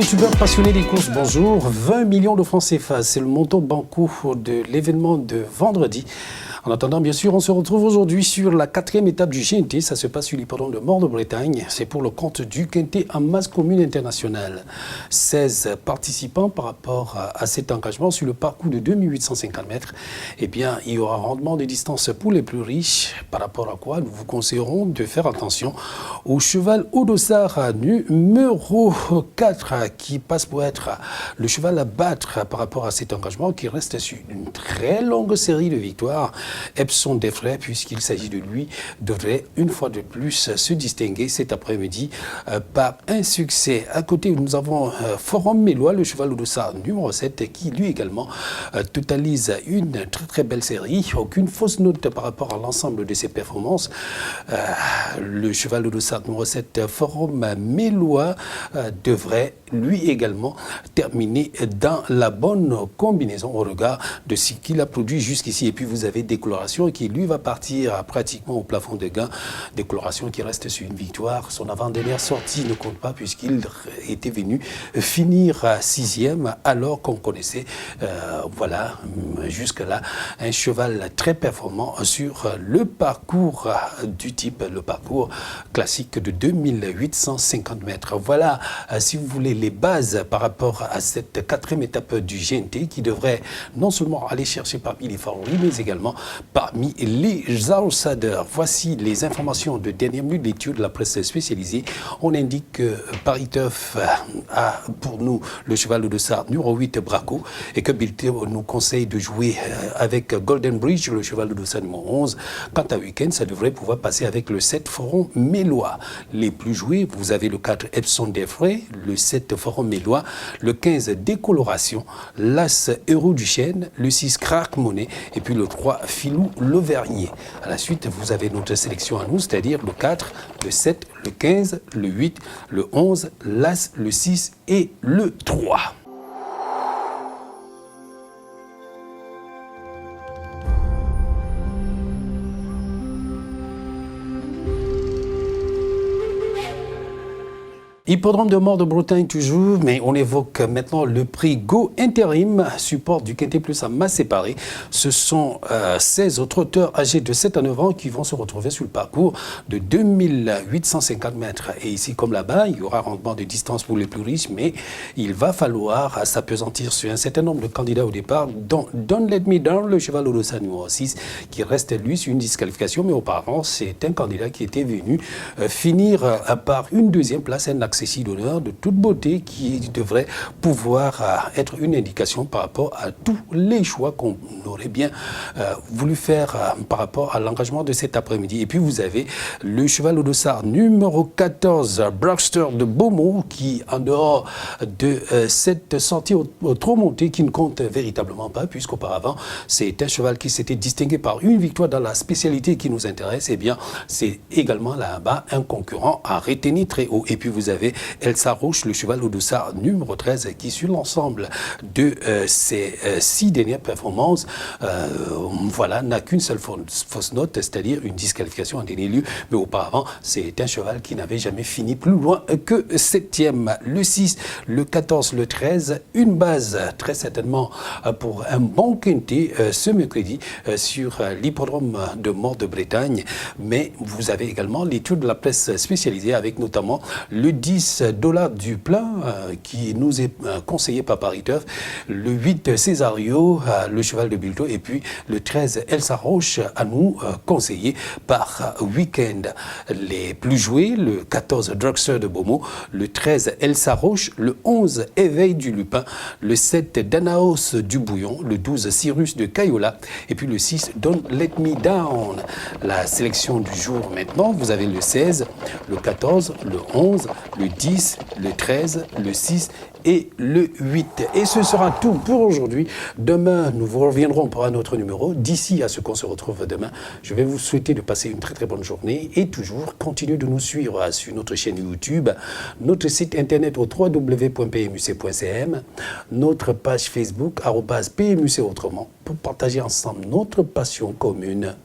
youtubeurs passionnés des courses, bonjour. 20 millions de francs CFA, c'est le montant banco de l'événement de vendredi. En attendant, bien sûr, on se retrouve aujourd'hui sur la 4e étape du GNT. Ça se passe sur l'hippodrome de Mort-de-Bretagne. C'est pour le compte du Quintet en masse commune internationale. 16 participants par rapport à cet engagement sur le parcours de 2850 mètres. Eh bien, il y aura un rendement de distance pour les plus riches, par rapport à quoi nous vous conseillerons de faire attention au cheval Odossar numéro 4 qui passe pour être le cheval à battre par rapport à cet engagement qui reste sur une très longue série de victoires. Epson Defray, puisqu'il s'agit de lui, devrait une fois de plus se distinguer cet après-midi par un succès. À côté, nous avons Forum Mélois, le cheval Odossar numéro 7, qui lui également totalise une très très belle série. Aucune fausse note par rapport à l'ensemble de ses performances. Le cheval Odossar numéro 7, Forum Mélois, devrait lui également terminer dans la bonne combinaison au regard de ce qu'il a produit jusqu'ici. Et puis vous avez Décoloration qui lui va partir pratiquement au plafond de gain. Décoloration qui reste sur une victoire. Son avant-dernière sortie ne compte pas puisqu'il était venu finir 6e alors qu'on connaissait, voilà, jusque-là, un cheval très performant sur le parcours du type, le parcours classique de 2850 mètres. Voilà, si vous voulez, les bases par rapport à cette 4e étape du GNT qui devrait non seulement aller chercher parmi les favoris, mais également parmi les outsiders. Voici les informations de dernière minute d'études de la presse spécialisée. On indique que Paris Turf a pour nous le cheval Odossar numéro 8 Braco et que Bilto nous conseille de jouer avec Golden Bridge, le cheval Odossar numéro 11. Quant à Weekend, ça devrait pouvoir passer avec le 7 Forum Mélois. Les plus joués, vous avez le 4 Epson Defray, le 7 Forum Mélois, le 15 Décoloration, l'As Héros du Chêne, le 6 Crack Monnaie et puis le 3 Filou l'Auvergnat. À la suite, vous avez notre sélection à nous, c'est-à-dire le 4, le 7, le 15, le 8, le 11, l'As, le 6 et le 3. Hippodrome de Mort-de-Bretagne toujours, mais on évoque maintenant le prix Go Intérim, support du Quintet Plus à masse séparée. Ce sont 16 trotteurs âgés de 7 à 9 ans qui vont se retrouver sur le parcours de 2850 mètres. Et ici, comme là-bas, il y aura rendement de distance pour les plus riches, mais il va falloir s'appesantir sur un certain nombre de candidats au départ, dont Don't Let Me Down, le cheval Odossar numéro 6, qui reste lui sur une disqualification, mais auparavant, c'est un candidat qui était venu finir par une deuxième place, un accessit d'honneur de toute beauté qui devrait pouvoir être une indication par rapport à tous les choix qu'on aurait bien voulu faire par rapport à l'engagement de cet après-midi. Et puis vous avez le cheval Odossar numéro 14, Braxter de Beaumont, qui en dehors de cette sortie au trop monté qui ne compte véritablement pas, puisqu'auparavant c'est un cheval qui s'était distingué par une victoire dans la spécialité qui nous intéresse. Et bien c'est également là-bas un concurrent à retenir très haut. Et puis vous avez Elsa Roche, le cheval Odossar numéro 13, qui sur l'ensemble de ses 6 dernières performances, voilà, n'a qu'une seule fausse note, c'est-à-dire une disqualification en dernier lieu. Mais auparavant, c'est un cheval qui n'avait jamais fini plus loin que 7e. Le 6, le 14, le 13, une base très certainement pour un bon quintet ce mercredi sur l'hippodrome de Mort-de-Bretagne. Mais vous avez également l'étude de la presse spécialisée avec notamment le 10 $, du plein qui nous est conseillé par Paris Turf, le 8 Césario, le cheval de Bilto, et puis le 13 Elsa Roche à nous conseillé par Weekend. Les plus joués, le 14 Drugster de Beaumont, le 13 Elsa Roche, le 11 Éveil du Lupin, le 7 Danaos du Bouillon, le 12 Cyrus de Cayola et puis le 6 Don't Let Me Down. La sélection du jour maintenant, vous avez le 16, le 14, le 11, le 10, le 13, le 6 et le 8. Et ce sera tout pour aujourd'hui. Demain, nous vous reviendrons pour un autre numéro. D'ici à ce qu'on se retrouve demain, je vais vous souhaiter de passer une très très bonne journée et toujours continuer de nous suivre sur notre chaîne YouTube, notre site internet au www.pmuc.cm, notre page Facebook @PMUC autrement pour partager ensemble notre passion commune.